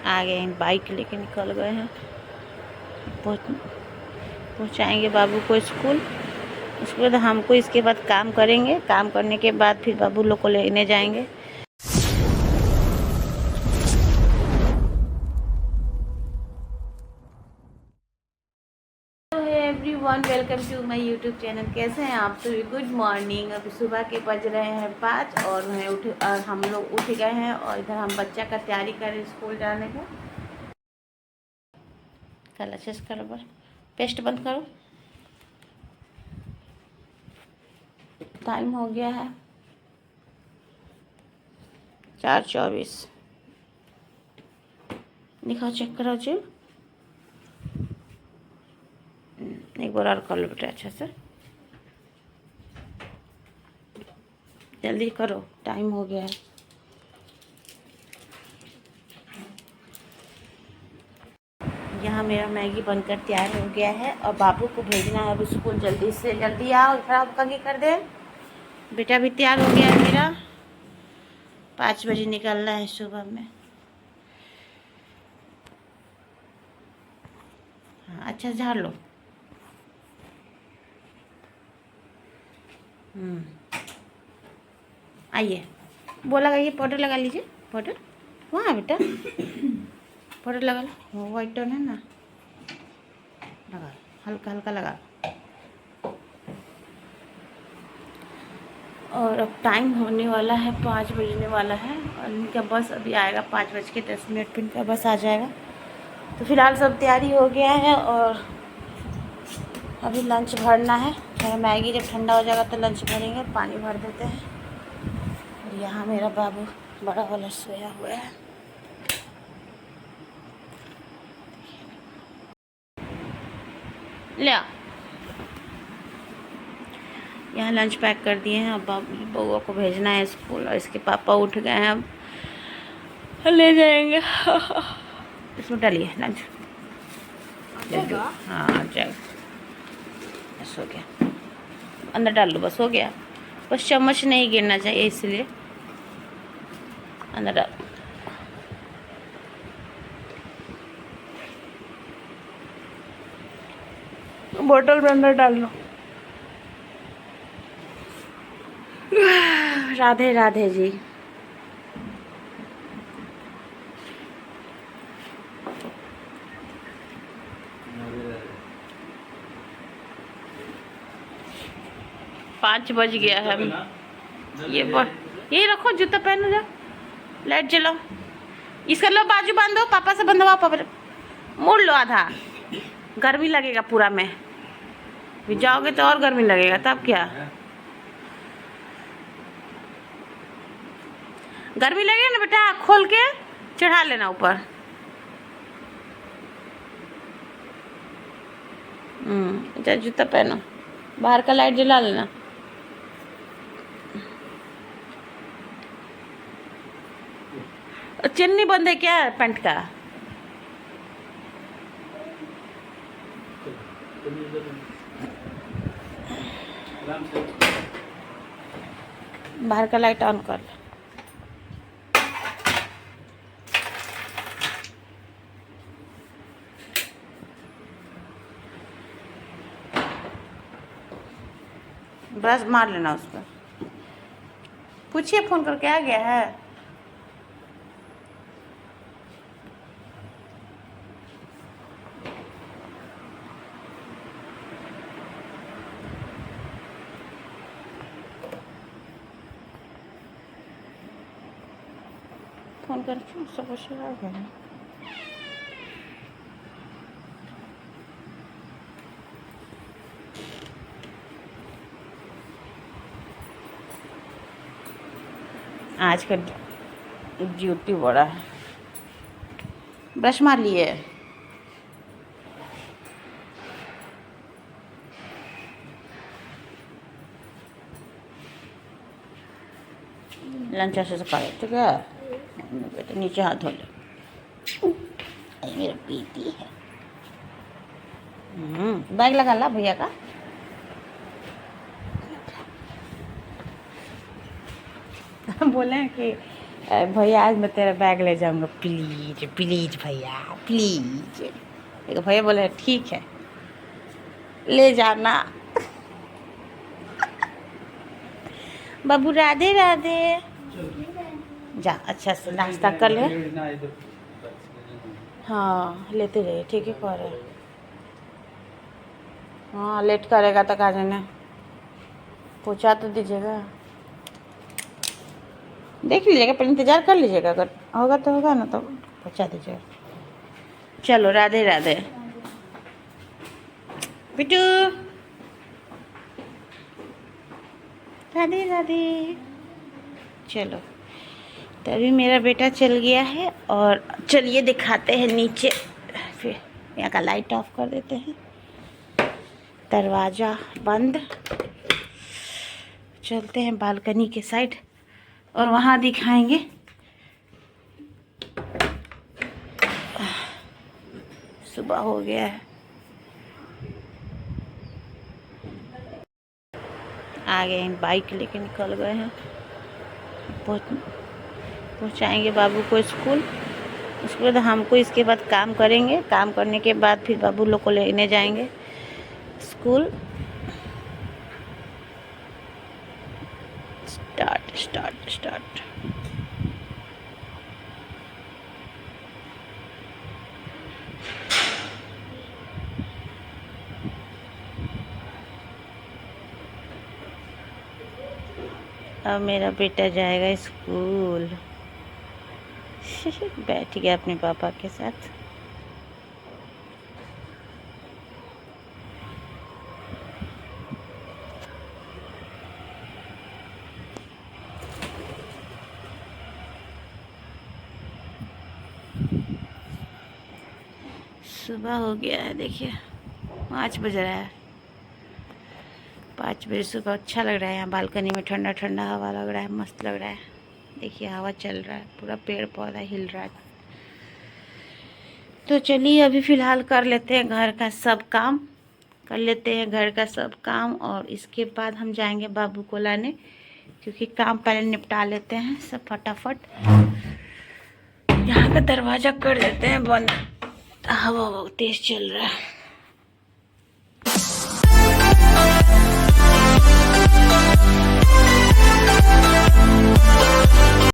आ गए हैं, बाइक लेके निकल गए हैं। पहुँचाएंगे बाबू को स्कूल। उसके बाद हमको इसके बाद काम करेंगे। काम करने के बाद फिर बाबू लोग को लेने जाएंगे। Everyone, welcome to my YouTube channel. कैसे हैं आप सभी? Good morning. अभी सुबह के बज रहे हैं 5 और हम लोग उठ गए हैं और इधर हम बच्चा का तैयारी कर रहे हैं स्कूल जाने का। कल अच्छे से करो, पेस्ट बंद करो। टाइम हो गया है 4:24। दिखाओ, चेक करो जी। एक बार और कर लो बेटा अच्छा से, जल्दी करो, टाइम हो गया है। यहाँ मेरा मैगी बनकर तैयार हो गया है और बाबू को भेजना है अब स्कूल। जल्दी से जल्दी आओ, खराब कंगी कर दे। बेटा भी तैयार हो गया है मेरा। 5 बजे निकलना है सुबह में। हाँ, अच्छा से झाड़ लो। आइए, बोला लगाइए, पाउडर लगा लीजिए। पाउडर वहाँ बेटा, पाउडर लगा लो। वाइट टोन है ना, लगा, हल्का हल्का लगा। और अब टाइम होने वाला है, 5 बजने वाला है और इनका बस अभी आएगा 5:10 पर इनका बस आ जाएगा। तो फिलहाल सब तैयारी हो गया है और अभी लंच भरना है। थोड़ा मैगी जब ठंडा हो जाएगा तो लंच भरेंगे। पानी भर देते हैं। और यहाँ मेरा बाबू बड़ा वाला सोया हुआ है। ले आ। यहाँ लंच पैक कर दिए हैं। अब बउआ को भेजना है स्कूल और इसके पापा उठ गए हैं, अब ले जाएंगे। इसमें डालिए लंच। हाँ आ जाएगा, बस हो गया। अंदर डाल लो, बस हो गया। बस चम्मच नहीं गिरना चाहिए इसलिए अंदर डाल। बोतल में अंदर डाल लो। राधे राधे जी। पाँच बज गया है। ये रखो, जूता पहनो, जा लाइट जलाओ। इसका लो बाजू बांधो, पापा से बंधवाओ। पापा मोड़ लो आधा, गर्मी लगेगा पूरा में। भी जाओगे तो और गर्मी लगेगा, तब क्या गर्मी लगेगा ना बेटा। खोल के चढ़ा लेना ऊपर। जूता पहनो, बाहर का लाइट जला लेना। चन्नी बंद है क्या पैंट का? बाहर का लाइट ऑन कर लो। ब्रश मार लेना उस पर। पूछिए फोन करके, आ गया है? फोन करके सब कुछ आ गया है। आज का ड्यूटी बड़ा है। ब्रश मार लिए? लंच ऐसे से खा रहे, ठीक है बेटा? नीचे हाथ धो ले। मेरा बेटी है। बैग लगा ला भैया का। बोले हैं कि भैया आज मैं तेरा बैग ले जाऊंगा, प्लीज प्लीज भैया प्लीज। देखो भैया बोले ठीक है ले जाना। बाबू राधे राधे। जा अच्छा से नाश्ता कर ले। हाँ लेते जाइए, ठीक है कह रहे। हाँ लेट करेगा तो कहा जाने, पहुँचा तो दीजिएगा, देख लीजिएगा, पर इंतज़ार कर लीजिएगा, अगर होगा तो होगा ना तो पहुँचा दीजिएगा। चलो राधे राधे बिटू, राधे राधे। चलो तो अभी मेरा बेटा चल गया है और चलिए दिखाते हैं नीचे, फिर यहाँ का लाइट ऑफ कर देते हैं, दरवाज़ा बंद। चलते हैं बालकनी के साइड और वहाँ दिखाएंगे। सुबह हो गया है, आ गए हैं, बाइक लेके निकल गए हैं। पहुँचाएंगे बाबू को स्कूल, उसके बाद हमको इसके बाद काम करेंगे, काम करने के बाद फिर बाबू लोग को लेने जाएंगे स्कूल। Start start start. अब मेरा बेटा जाएगा स्कूल। बैठ गया अपने पापा के साथ। सुबह हो गया है, देखिए 5 बज रहा है। 5 बजे सुबह अच्छा लग रहा है, यहाँ बालकनी में ठंडा ठंडा हवा लग रहा है, मस्त लग रहा है। देखिए हवा चल रहा है, पूरा पेड़ पौधा हिल रहा है। तो चलिए अभी फ़िलहाल कर लेते हैं घर का सब काम, कर लेते हैं घर का सब काम और इसके बाद हम जाएंगे बाबू को लाने, क्योंकि काम पहले निपटा लेते हैं सब फटाफट। यहाँ का दरवाज़ा कर देते हैं बंद, हवा बहुत तेज़ चल रहा है।